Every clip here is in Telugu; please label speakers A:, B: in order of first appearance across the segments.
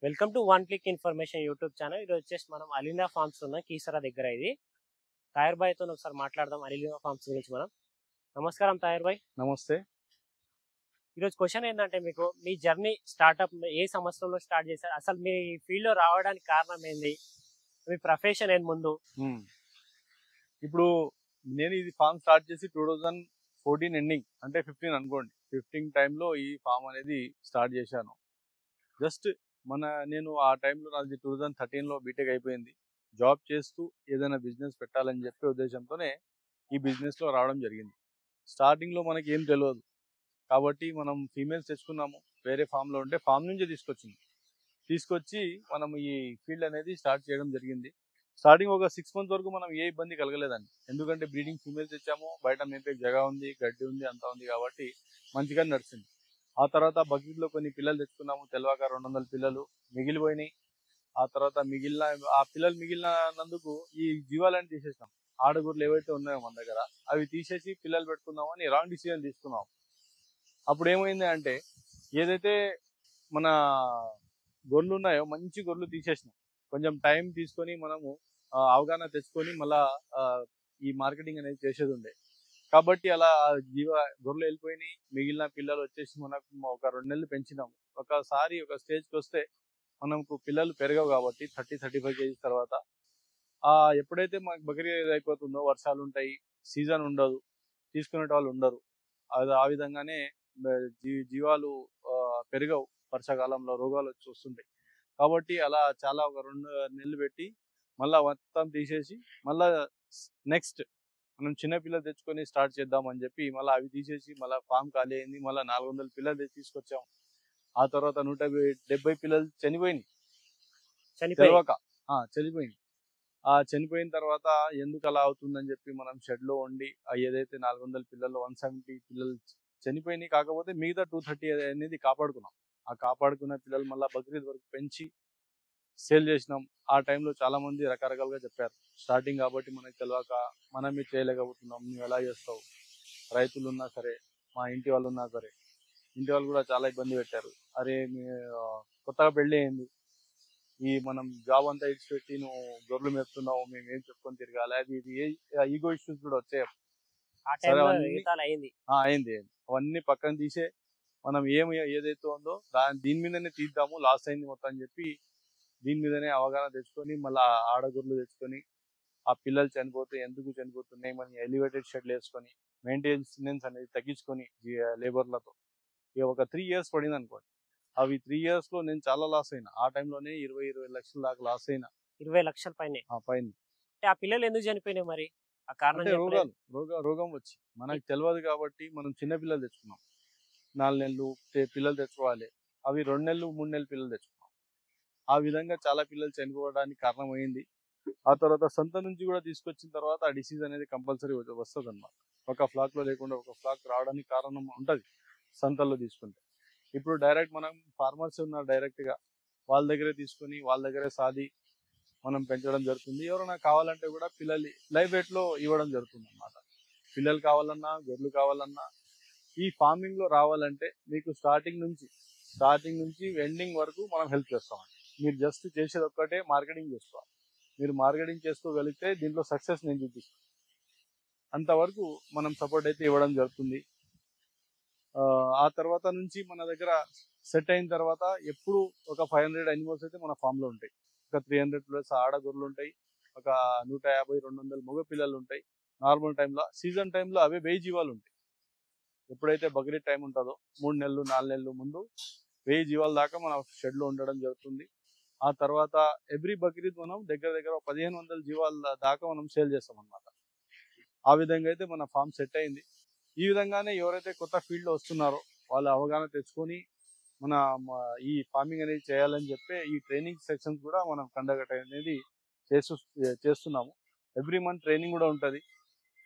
A: Welcome to one click information YouTube channel. ఇది వచ్చేసి మనం అలీనా ఫార్మ్స్ ఉన్న కీసరా దగ్గర. ఇది తాయర్ భాయ్ తో ఒకసారి మాట్లాడదాం అలీనా ఫార్మ్స్ గురించి మనం. నమస్కారం తాయర్ భాయ్.
B: నమస్తే.
A: ఈరోజు క్వశ్చన్ ఏంటంటే, మీకు మీ జర్నీ స్టార్ట్అప్ ఏ సంవత్సరంలో స్టార్ట్ చేశారు, అసలు మీ ఫీల్డ్ లో రావడానికి కారణం ఏంది, మీ ప్రొఫెషన్ ఏంది ముందు?
B: ఇప్పుడు నేను ఇది ఫామ్ స్టార్ట్ చేసి 2014 ఎండింగ్, అంటే 15 అనుకోండి. 15 టైంలో ఈ ఫామ్ అనేది స్టార్ట్ చేశాను. జస్ట్ నేను ఆ టైంలో నాది 2013లో బీటెక్ అయిపోయింది. జాబ్ చేస్తూ ఏదైనా బిజినెస్ పెట్టాలని చెప్పే ఉద్దేశంతోనే ఈ బిజినెస్లో రావడం జరిగింది. స్టార్టింగ్లో మనకి ఏం తెలియదు కాబట్టి మనం ఫీమేల్స్ తెచ్చుకున్నాము. వేరే ఫామ్లో ఉంటే ఫామ్ నుంచి తీసుకొచ్చి మనం ఈ ఫీల్డ్ అనేది స్టార్ట్ చేయడం జరిగింది. స్టార్టింగ్ ఒక 6 months వరకు మనం ఏ ఇబ్బంది కలగలేదండి. ఎందుకంటే బ్రీడింగ్ ఫీమేల్స్ తెచ్చాము, బయట మేపే జగ ఉంది, గడ్డి ఉంది, అంతా ఉంది కాబట్టి మంచిగా నడిచింది. ఆ తర్వాత బకెట్లో కొన్ని పిల్లలు తెచ్చుకున్నాము. తెలవాక 200 పిల్లలు మిగిలిపోయినాయి. ఆ తర్వాత మిగిలినందుకు ఈ జీవాలని తీసేసాం. ఆడగూర్లు ఏవైతే ఉన్నాయో మన దగ్గర అవి తీసేసి పిల్లలు పెట్టుకుందామని రాంగ్ డిసిజన్ తీసుకున్నాం. అప్పుడు ఏమైంది అంటే, ఏదైతే మన గొర్రెలు ఉన్నాయో మంచి గొర్రెలు తీసేసినాం. కొంచెం టైం తీసుకొని మనము అవగాహన తెచ్చుకొని మళ్ళా ఈ మార్కెటింగ్ అనేది చేసేది ఉండే. కాబట్టి అలా గొర్రెలు వెళ్ళిపోయినాయి. మిగిలిన పిల్లలు వచ్చేసి మనకు ఒక 2 నెలలు పెంచినాము. ఒకసారి ఒక స్టేజ్కి వస్తే మనకు పిల్లలు పెరగవు కాబట్టి 30-35 kgs తర్వాత ఎప్పుడైతే మనకు బకరీ అయిపోతుందో, వర్షాలు ఉంటాయి, సీజన్ ఉండదు, తీసుకునే వాళ్ళు ఉండరు. అది ఆ విధంగానే జీవాలు పెరగవు. వర్షాకాలంలో రోగాలు వచ్చి వస్తుంటాయి కాబట్టి అలా చాలా ఒక 2 నెలలు పెట్టి మళ్ళా మొత్తం తీసేసి మళ్ళా నెక్స్ట్ మనం చిన్న పిల్లలు తెచ్చుకొని స్టార్ట్ చేద్దాం అని చెప్పి మళ్ళీ అవి తీసేసి మళ్ళీ ఫామ్ ఖాళీ అయింది. మళ్ళీ 400 పిల్లలు తీసుకొచ్చాము. ఆ తర్వాత 170 పిల్లలు చనిపోయినాయి. చనిపోయింది. చనిపోయిన తర్వాత ఎందుకు అలా అవుతుందని చెప్పి మనం షెడ్ లో ఉండి ఏదైతే 400 పిల్లలు 170 పిల్లలు చనిపోయినాయి. కాకపోతే మిగతా 230 అనేది కాపాడుకున్నాం. ఆ కాపాడుకున్న పిల్లలు మళ్ళీ బక్రీద్ వరకు పెంచి సేల్ చేసినాం. ఆ టైంలో చాలా మంది రకరకాలుగా చెప్పారు. స్టార్టింగ్ కాబట్టి మనకి తెలియక మనమే చేయలేకపోతున్నాం, నువ్వు ఎలా చేస్తావు, రైతులు ఉన్నా సరే, మా ఇంటి వాళ్ళు ఉన్నా సరే, ఇంటి వాళ్ళు కూడా చాలా ఇబ్బంది పెట్టారు. అరే కొత్తగా పెళ్ళి అయింది, మనం జాబ్ అంతా ఇచ్చిపెట్టి నువ్వు గొర్రెలు మేపుతున్నావు, మేము ఏం చెప్పుకొని తిరగాలి, అది ఇది ఈగో ఇష్యూస్ కూడా వచ్చాయి. అయింది. అవన్నీ పక్కన తీసే మనం ఏదైతే ఉందో దీని మీదనే తీద్దాము, లాస్ అయింది మొత్తం అని చెప్పి దీని మీదనే అవగాహన తెచ్చుకొని మళ్ళీ ఆడగొర్రెలు తెచ్చుకొని ఆ పిల్లలు చనిపోతే ఎందుకు చనిపోతున్నాయి మనం ఎలివేటెడ్ షెడ్లు వేసుకొని మెయింటెనెన్స్ అనేది తగ్గించుకొని లేబర్లతో ఒక 3 years పడింది అనుకోండి. అవి 3 years లో నేను చాలా లాస్ అయినా. ఆ టైంలోనే 20 లక్షల దాకా లాస్ అయినా.
A: 20 లక్షల పైన. ఆ పిల్లలు ఎందుకు చనిపోయినాయి మరి? ఆ కారణం
B: రోగం వచ్చి మనకు తెలియదు కాబట్టి మనం చిన్న పిల్లలు తెచ్చుకున్నాం. 4 నెలలు పిల్లలు తెచ్చుకోవాలి, అవి 2 నెలలు 3 నెలలు పిల్లలు తెచ్చుకున్నాం. ఆ విధంగా చాలా పిల్లలు చనిపోవడానికి కారణమైంది. ఆ తర్వాత సంత నుంచి కూడా తీసుకొచ్చిన తర్వాత ఆ డిసీజ్ అనేది కంపల్సరీ వస్తుంది అన్నమాట. ఒక ఫ్లాక్ లో లేకుండా ఒక ఫ్లాక్ రావడానికి కారణం ఉంటది సంతల్లో తీసుకుంటే. ఇప్పుడు డైరెక్ట్ మనం ఫార్మర్స్ ఉన్నారు, డైరెక్ట్ గా వాళ్ళ దగ్గరే తీసుకొని వాళ్ళ దగ్గరే సాది మనం పెంచడం జరుగుతుంది. ఎవరైనా కావాలంటే కూడా పిల్లలు లైవ్ వెయిట్ లో ఇవ్వడం జరుగుతుంది అన్నమాట. పిల్లలు కావాలన్నా, గొర్రెలు కావాలన్నా ఈ ఫార్మింగ్ లో రావాలంటే మీకు స్టార్టింగ్ నుంచి ఎండింగ్ వరకు మనం హెల్ప్ చేస్తామండి. మీరు జస్ట్ చేసేది ఒక్కటే మార్కెటింగ్ చేసుకోవాలి. మీరు మార్కెటింగ్ చేసుకోగలిగితే దీంట్లో సక్సెస్ నేను చూపిస్తాను. అంతవరకు మనం సపోర్ట్ అయితే ఇవ్వడం జరుగుతుంది. ఆ తర్వాత నుంచి మన దగ్గర సెట్ అయిన తర్వాత ఎప్పుడు ఒక 500 అనిమల్స్ అయితే మన ఫామ్ లో ఉంటాయి. ఒక 300+ ఆడగొర్రెలు ఉంటాయి. ఒక 150-200 మగ పిల్లలు ఉంటాయి. నార్మల్ టైంలో, సీజన్ టైంలో అవే 1000 జీవాలు ఉంటాయి. ఎప్పుడైతే బక్రీద్ టైం ఉంటుందో 3 నెలలు 4 నెలలు ముందు 1000 జీవాల దాకా మన షెడ్ లో ఉండడం జరుగుతుంది. ఆ తర్వాత ఎవ్రీ బక్రీద్ మనం దగ్గర 1500 జీవాల దాకా మనం సేల్ చేస్తాం అన్నమాట. ఆ విధంగా అయితే మన ఫామ్ సెట్ అయింది. ఈ విధంగానే ఎవరైతే కొత్త ఫీల్డ్ లో వస్తున్నారో వాళ్ళు అవగాహన తెచ్చుకొని మన ఈ ఫార్మింగ్ అనేది చేయాలని చెప్పి ఈ ట్రైనింగ్ సెక్షన్స్ కూడా మనం కండక్ట్ అనేది చేస్తున్నాము. ఎవ్రీ మంత్ ట్రైనింగ్ కూడా ఉంటుంది.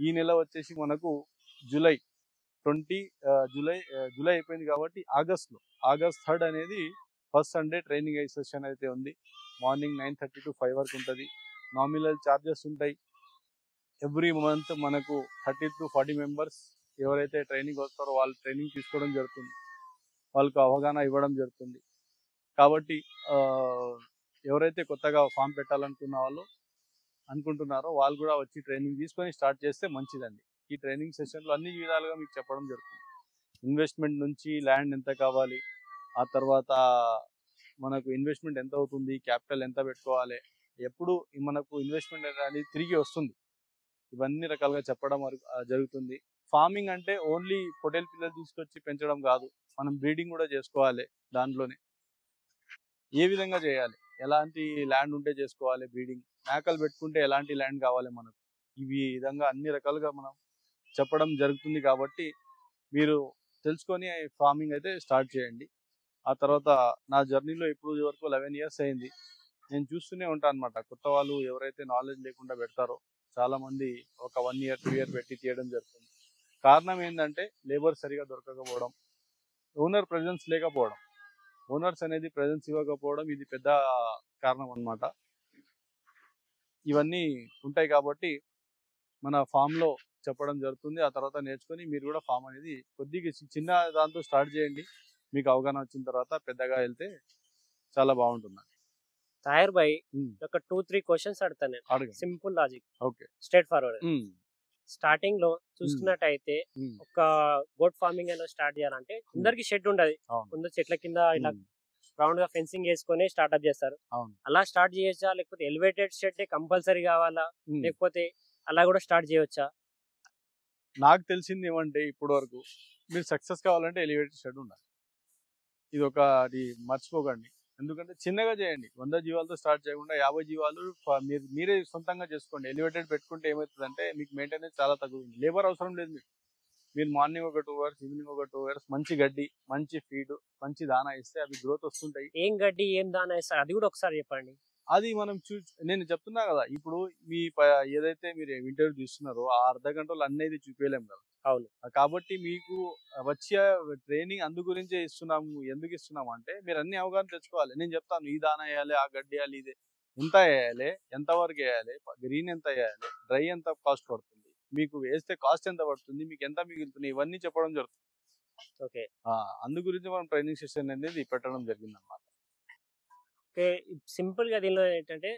B: ఈ నెల వచ్చేసి మనకు జూలై అయిపోయింది కాబట్టి ఆగస్ట్ 3rd అనేది ఫస్ట్ సండే ట్రైనింగ్ సెషన్ అయితే ఉంది. మార్నింగ్ 9:30 to 5 వరకు ఉంటుంది. నామినల్ ఛార్జెస్ ఉంటాయి. ఎవ్రీ మంత్ మనకు 30 to 40 మెంబర్స్ ఎవరైతే ట్రైనింగ్ వస్తారో వాళ్ళు ట్రైనింగ్ తీసుకోవడం జరుగుతుంది. వాళ్ళకు అవగాహన ఇవ్వడం జరుగుతుంది. కాబట్టి ఎవరైతే కొత్తగా ఫామ్ పెట్టాలనుకున్న వాళ్ళు అనుకుంటున్నారో వాళ్ళు కూడా వచ్చి ట్రైనింగ్ తీసుకొని స్టార్ట్ చేస్తే మంచిదండి. ఈ ట్రైనింగ్ సెషన్లో అన్ని విధాలుగా మీకు చెప్పడం జరుగుతుంది. ఇన్వెస్ట్మెంట్ నుంచి ల్యాండ్ ఎంత కావాలి, ఆ తర్వాత మనకు ఇన్వెస్ట్మెంట్ ఎంత అవుతుంది, క్యాపిటల్ ఎంత పెట్టుకోవాలి, ఎప్పుడు మనకు ఇన్వెస్ట్మెంట్ అనేది తిరిగి వస్తుంది, ఇవన్నీ రకాలుగా చెప్పడం జరుగుతుంది. ఫార్మింగ్ అంటే ఓన్లీ పొటేల్ పిల్లలు తీసుకొచ్చి పెంచడం కాదు, మనం బ్రీడింగ్ కూడా చేసుకోవాలి. దాంట్లోనే ఏ విధంగా చేయాలి, ఎలాంటి ల్యాండ్ ఉంటే చేసుకోవాలి బ్రీడింగ్, మేకలు పెట్టుకుంటే ఎలాంటి ల్యాండ్ కావాలి మనకు, ఈ విధంగా అన్ని రకాలుగా మనం చెప్పడం జరుగుతుంది. కాబట్టి మీరు తెలుసుకొని ఫార్మింగ్ అయితే స్టార్ట్ చేయండి. ఆ తర్వాత నా జర్నీలో ఇప్పుడు వరకు 11 years అయింది. నేను చూస్తూనే ఉంటాను అనమాట. కొత్త వాళ్ళు ఎవరైతే నాలెడ్జ్ లేకుండా పెడతారో చాలా మంది ఒక 1 year 2 year పెట్టి తీయడం జరుగుతుంది. కారణం ఏంటంటే లేబర్ సరిగా దొరకకపోవడం, ఓనర్ ప్రెజెన్స్ లేకపోవడం, ఓనర్స్ అనేది ప్రెజెన్స్ ఇవ్వకపోవడం, ఇది పెద్ద కారణం అన్నమాట. ఇవన్నీ ఉంటాయి కాబట్టి మన ఫామ్లో చెప్పడం జరుగుతుంది. ఆ తర్వాత నేర్చుకొని మీరు కూడా ఫామ్ అనేది కొద్దిగా చిన్న దాంతో స్టార్ట్ చేయండి. మీకు అవగాహన వచ్చిన తర్వాత పెద్దగా వెళ్తే చాలా బాగుంటుంది.
A: తాహిర్ భాయ్, ఒక 2-3 క్వశ్చన్స్ అడుగుతాను నేను.
B: అడగండి.
A: Simple logic,
B: okay,
A: straight forward. Starting లో చూసుకున్నట్టయితే ఒక గోట్ ఫార్మింగ్ అనేది స్టార్ట్ చేయాలంటే అందరికి షెడ్ ఉండదు. ముందు చెట్ల కింద ఇలా రౌండ్ గా ఫెన్సింగ్ వేసుకొని స్టార్ట్అప్ చేస్తారు. అలా స్టార్ట్ చేయొచ్చా, లేకపోతే ఎలివేటెడ్ షెడ్ కంపల్సరీ కావాలా, లేకపోతే అలా కూడా స్టార్ట్ చేయవచ్చా?
B: నాకు తెలిసింది ఏమంటే ఇప్పటి వరకు మీరు సక్సెస్ కావాలంటే ఎలివేటెడ్ షెడ్ ఉండాలి. ఇది ఒకటి మర్చిపోకండి. ఎందుకంటే చిన్నగా చేయండి, 100 జీవాలతో స్టార్ట్ చేయకుండా 50 జీవాలు మీరే సొంతంగా చేసుకోండి. ఎలివేటెడ్ పెట్టుకుంటే ఏమవుతుందంటే మీకు మెయింటెనెన్స్ చాలా తగ్గుతుంది, లేబర్ అవసరం లేదు. మీరు మార్నింగ్ ఒక 2 hours, ఈవినింగ్ ఒక 2 hours మంచి గడ్డి, మంచి ఫీడ్, మంచి దానా ఇస్తే అవి గ్రోత్ వస్తుంటాయి.
A: ఏం గడ్డి, ఏం దానా ఇస్తారు అది కూడా ఒకసారి చెప్పండి.
B: అది మనం నేను చెప్తున్నా కదా, ఇప్పుడు మీ ఏదైతే మీరు ఇంటర్వ్యూ చూస్తున్నారో ఆ అర్ధ గంటలో అన్నీ చూపించలేం కదా.
A: అవును.
B: కాబట్టి మీకు వచ్చే ట్రైనింగ్ అందు గురించే ఇస్తున్నాము. ఎందుకు ఇస్తున్నాము అంటే మీరు అన్ని అవగాహన తెచ్చుకోవాలి. నేను చెప్తాను, ఈ దానా వేయాలి, ఆ గడ్డి వేయాలి, ఇదే ఎంత వేయాలి, ఎంత వరకు వేయాలి, గ్రీన్ ఎంత వేయాలి, డ్రై ఎంత కాస్ట్ పడుతుంది, మీకు వేస్తే కాస్ట్ ఎంత పడుతుంది, మీకు ఎంత మిగులుతుంది, ఇవన్నీ చెప్పడం జరుగుతుంది.
A: ఓకే,
B: అందు గురించి మనం ట్రైనింగ్ సెషన్ అనేది పెట్టడం జరిగింది అన్నమాట.
A: ఓకే, సింపుల్ గా దీనిలో ఏంటంటే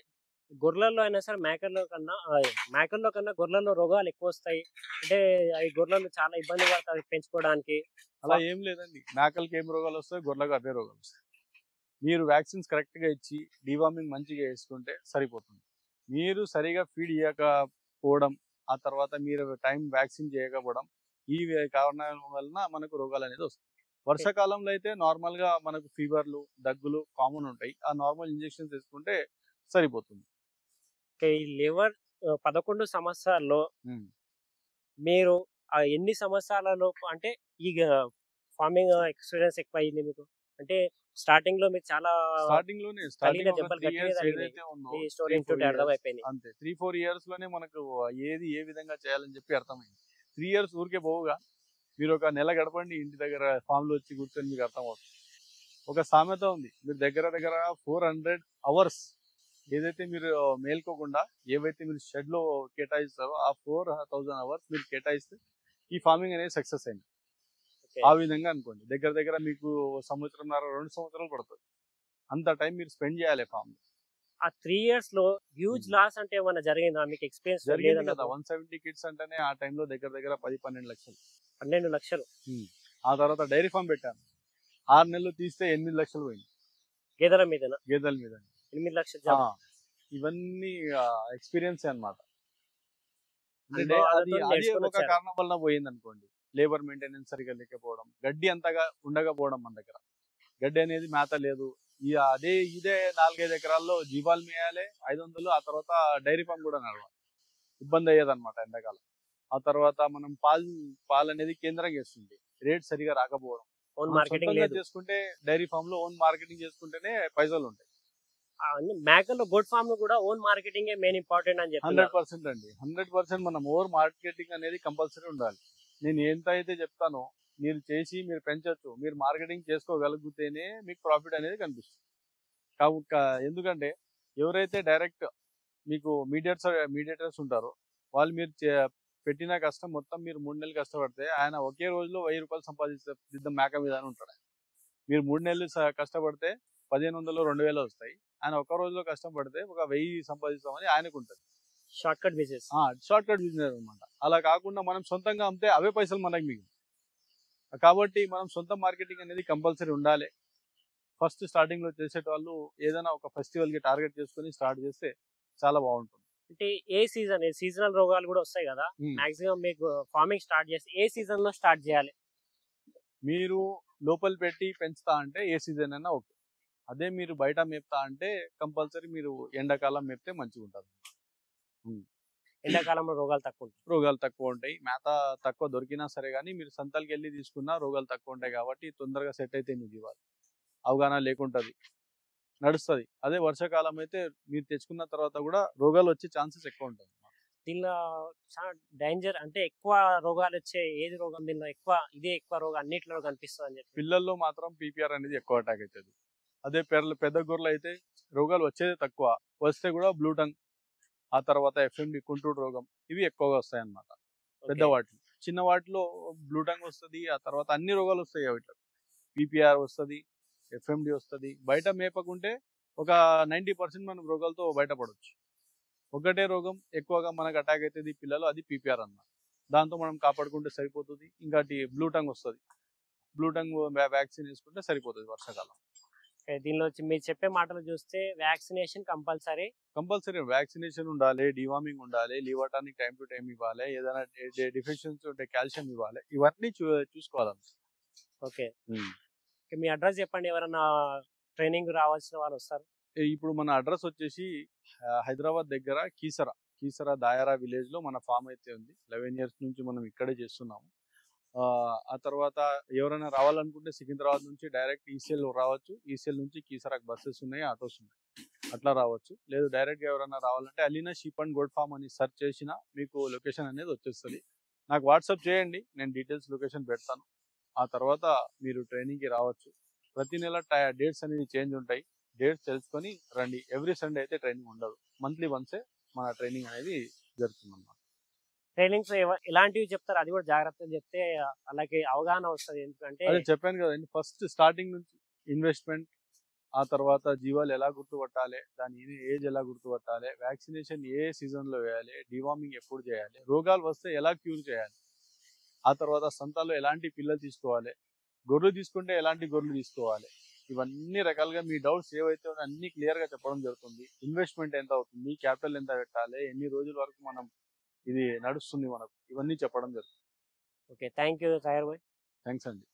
A: గొర్రెల్లో అయినా సరే మేకల్లో కన్నా గొర్రెల్లో రోగాలు ఎక్కువ వస్తాయి. అంటే అవి గొర్రెలు చాలా ఇబ్బంది పడతాయి పెంచుకోవడానికి.
B: అలా ఏం లేదండి, మేకలకి ఏం రోగాలు వస్తాయి, గొర్రెలకు అవే రోగాలు వస్తాయి. మీరు వ్యాక్సిన్స్ కరెక్ట్గా ఇచ్చి డివార్మింగ్ మంచిగా వేసుకుంటే సరిపోతుంది. మీరు సరిగా ఫీడ్ చేయకపోవడం, ఆ తర్వాత మీరు టైం వ్యాక్సిన్ చేయకపోవడం, ఈ కారణాల వలన మనకు రోగాలు అనేది వస్తాయి. వర్షాకాలంలో అయితే నార్మల్గా మనకు ఫీవర్లు, దగ్గులు కామన్ ఉంటాయి. ఆ నార్మల్ ఇంజెక్షన్స్ వేసుకుంటే సరిపోతుంది.
A: ఈ లివర్ 11 సంవత్సరాల్లో మీరు ఎన్ని సంవత్సరాలలో అంటే ఈ ఫార్మింగ్ ఎక్స్పీరియన్స్ ఎక్కువ అయింది మీకు? అంటే స్టార్టింగ్ లో మీరు చాలా అర్థమైపోయింది.
B: అంతే 3-4 years లోనే మనకు ఏది ఏ విధంగా చేయాలని చెప్పి అర్థమైంది. 3 years ఊరికే పోవుగా, మీరు ఒక నెల గడపండి ఇంటి దగ్గర ఫామ్ లో వచ్చి కూర్చొని మీకు అర్థమవుతుంది. ఒక సామెత ఉంది, మీరు దగ్గర 400 hours ఏదైతే మీరు మేల్కోకుండా ఏవైతే మీరు షెడ్ లో కేటాయిస్తారో ఆ 4000 hours మీరు కేటాయిస్తే ఈ ఫార్మింగ్ అనేది సక్సెస్ అయింది. ఆ విధంగా అనుకోండి, దగ్గర మీకు 1 సంవత్సరంన్నర 2 సంవత్సరాలు పడుతుంది. అంత టైం మీరు స్పెండ్ చేయాలి ఫామ్ లో.
A: ఆ 3 years లో హ్యూజ్ లాస్ అంటే ఏమైనా జరిగిందా మీకు? ఎక్స్పీరియన్స్
B: జరిగింది కదా. 170 kids అంటేనే ఆ టైంలో దగ్గర 10-12 లక్షలు.
A: 12 లక్షలు.
B: ఆ తర్వాత డైరీ ఫామ్ పెట్టాను, 6 నెలలు తీస్తే 8 లక్షలు పోయింది.
A: గేదెల మీద 8 లక్షలు.
B: ఇవన్నీ ఎక్స్పీరియన్స్ అన్నమాట. అది ఒక కారణం వల్ల పోయింది అనుకోండి. లేబర్ మెయింటెనెన్స్ సరిగా లేకపోవడం, గడ్డి అంతగా ఉండకపోవడం, మన దగ్గర గడ్డి అనేది మేత లేదు. ఇదే 4-5 ఎకరాల్లో జీవాలు మేయాలి 500, ఆ తర్వాత డైరీ ఫామ్ కూడా నడవాలి, ఇబ్బంది అయ్యేది అనమాట ఎండాకాలం. ఆ తర్వాత మనం పాలు అనేది కేంద్రంగా వేస్తుంది, రేట్ సరిగా రాకపోవడం.
A: ఓన్ మార్కెటింగ్
B: చేసుకుంటే డైరీ ఫామ్ లో ఓన్ మార్కెటింగ్ చేసుకుంటేనే పైసలు ఉంటాయి.
A: మేకల్లో గోట్ ఫామ్ లో కూడా ఓన్ మార్కెటింగ్ మెయిన్ ఇంపార్టెంట్ అని చెప్పి
B: 100% అండి. 100% మనం ఓన్ మార్కెటింగ్ అనేది కంపల్సరీ ఉండాలి. నేను ఎంత అయితే చెప్తానో మీరు చేసి మీరు పెంచొచ్చు, మీరు మార్కెటింగ్ చేసుకోగలిగితేనే మీకు ప్రాఫిట్ అనేది కనిపిస్తుంది. ఎందుకంటే ఎవరైతే డైరెక్ట్ మీకు మీడియేటర్స్ ఉంటారో వాళ్ళు మీరు పెట్టిన కష్టం మొత్తం మీరు 3 నెలలు కష్టపడితే ఆయన ఒకే రోజులో 1000 రూపాయలు సంపాదిస్తే మేక మీద ఉంటాడు. మీరు 3 నెలలు కష్టపడితే 1500 2000 వస్తాయి. ఆయన ఒక రోజులో కష్టపడితే ఒక 1000 సంపాదిస్తామని ఆయనకు ఉంటుంది.
A: Short cut business.
B: Short cut business అనమాట. అలా కాకుండా మనం సొంతంగా అమ్మితే అవే పైసలు మనకి మిగులుతాయి. కాబట్టి మనం సొంత మార్కెటింగ్ అనేది కంపల్సరీ ఉండాలి. ఫస్ట్ స్టార్టింగ్ లో చేసేటోళ్ళు ఏదైనా ఒక ఫెస్టివల్ కి టార్గెట్ చేసుకొని స్టార్ట్ చేస్తే చాలా బాగుంటుంది.
A: అంటే ఏ సీజనల్ రోగాలు కూడా వస్తాయి కదా, మాక్సిమం మీకు ఫార్మింగ్ స్టార్ట్ చేస్తే ఏ సీజన్ లో స్టార్ట్ చేయాలి?
B: మీరు లోపల పెట్టి పెంచుతా అంటే ఏ సీజన్ అయినా ఓకే. అదే మీరు బయట మేపుతా అంటే కంపల్సరీ మీరు ఎండాకాలం మేపితే మంచిగా ఉంటుంది.
A: ఎండాకాలంలో
B: రోగాలు తక్కువ ఉంటాయి. మేత తక్కువ దొరికినా సరే కానీ మీరు సంతలకి వెళ్ళి తీసుకున్నా రోగాలు తక్కువ ఉంటాయి కాబట్టి తొందరగా సెట్ అయితే మీకు ఇవ్వాలి. అవగాహన లేకుంటది నడుస్తుంది. అదే వర్షాకాలం అయితే మీరు తెచ్చుకున్న తర్వాత కూడా రోగాలు వచ్చే ఛాన్సెస్ ఎక్కువ ఉంటుంది.
A: దీనిలో చాలా డేంజర్ అంటే ఎక్కువ రోగాలు వచ్చే ఏది రోగం దీనిలో ఎక్కువ రోగం అన్నిటిలో కనిపిస్తుంది అని చెప్పి?
B: పిల్లల్లో మాత్రం పీపీఆర్ అనేది ఎక్కువ అటాక్ అవుతుంది. అదే పెద్ద గొర్రెలు అయితే రోగాలు వచ్చేది తక్కువ, వస్తే కూడా బ్లూ టంగ్, ఆ తర్వాత ఎఫ్ఎండి కుంటూరు రోగం, ఇవి ఎక్కువగా వస్తాయి అన్నమాట పెద్ద వాటిలో. చిన్న వాటిలో బ్లూ టంగ్ వస్తుంది, ఆ తర్వాత అన్ని రోగాలు వస్తాయి. వీటిలో పీపీఆర్ వస్తుంది, ఎఫ్ఎండి వస్తుంది. బయట మేపకుంటే ఒక 90% మనం రోగాలతో బయటపడవచ్చు. ఒకటే రోగం ఎక్కువగా మనకు అటాక్ అవుతుంది పిల్లలు, అది పీపీఆర్ అన్నమాట. దాంతో మనం కాపాడుకుంటే సరిపోతుంది. ఇంకోటి బ్లూ టంగ్ వస్తుంది, బ్లూ టంగ్ వ్యాక్సిన్ వేసుకుంటే సరిపోతుంది వర్షాకాలం.
A: దీనిలో మీరు చెప్పే మాటలు చూస్తే వ్యాక్సినేషన్ కంపల్సరీ
B: వ్యాక్సినేషన్ ఉండాలి, డివార్మింగ్ ఉండాలి, liver tonic time to time ఇవ్వాలి, ఏదైనా డెఫిషియన్సీ ఉంటే కాల్షియం ఇవ్వాలి, ఇవన్నీ చూసుకోవాలి.
A: ఓకే, మీ అడ్రస్ చెప్పండి, ఎవరైనా ట్రైనింగ్ రావాల్సిన వాళ్ళు వస్తారు?
B: ఇప్పుడు మన అడ్రస్ వచ్చేసి హైదరాబాద్ దగ్గర కీసరా దాయరా విలేజ్ లో మన ఫామ్ అయితే ఉంది. 11 years నుంచి మనం ఇక్కడే చేస్తున్నాము. ఆ తర్వాత ఎవరైనా రావాలనుకుంటే సికింద్రాబాద్ నుంచి డైరెక్ట్ ఈసీఎల్ రావచ్చు. ఈసీఎల్ నుంచి కీసరాకు బస్సెస్ ఉన్నాయి, ఆటోస్ ఉన్నాయి, అట్లా రావచ్చు. లేదు డైరెక్ట్ గా ఎవరైనా రావాలంటే Alina sheep and gourd form అని సెర్చ్ చేసినా మీకు లొకేషన్ అనేది వచ్చేస్తుంది. నాకు వాట్సాప్ చేయండి, నేను డీటెయిల్స్ లొకేషన్ పెడతాను. ఆ తర్వాత మీరు ట్రైనింగ్కి రావచ్చు. ప్రతి నెల డేట్స్ అనేది చేంజ్ ఉంటాయి. డేట్స్ తెలుసుకొని రండి. ఎవ్రీ సండే అయితే ట్రైనింగ్ ఉండదు, మంత్లీ వన్సే మన ట్రైనింగ్ అనేది జరుగుతుంది అన్నమాట.
A: ట్రైనింగ్స్ ఎలాంటివి చెప్తారు అది కూడా జాగ్రత్తగా చెప్తే అలాగే అవగాహన వస్తుంది. ఎందుకంటే
B: అదే చెప్పాను కదండి, ఫస్ట్ స్టార్టింగ్ నుంచి ఇన్వెస్ట్మెంట్, ఆ తర్వాత జీవాలు ఎలా గుర్తుపట్టాలి, దాని ఏజ్ ఎలా గుర్తుపట్టాలి, వ్యాక్సినేషన్ ఏ సీజన్లో వేయాలి, డివార్మింగ్ ఎప్పుడు చేయాలి, రోగాలు వస్తే ఎలా క్యూర్ చేయాలి, ఆ తర్వాత సంతాల్లో ఎలాంటి పిల్లలు తీసుకోవాలి, గొర్రెలు తీసుకుంటే ఎలాంటి గొర్రెలు తీసుకోవాలి, ఇవన్నీ రకాలుగా మీ డౌట్స్ ఏవైతే ఉన్నాయో అన్ని క్లియర్గా చెప్పడం జరుగుతుంది. ఇన్వెస్ట్మెంట్ ఎంత అవుతుంది, క్యాపిటల్ ఎంత పెట్టాలి, ఎన్ని రోజుల వరకు మనం ఇది నడుస్తుంది మనకు, ఇవన్నీ చెప్పడం జరుగుతుంది.
A: Okay, thank you Sagar Bhai.
B: Thanks అండి.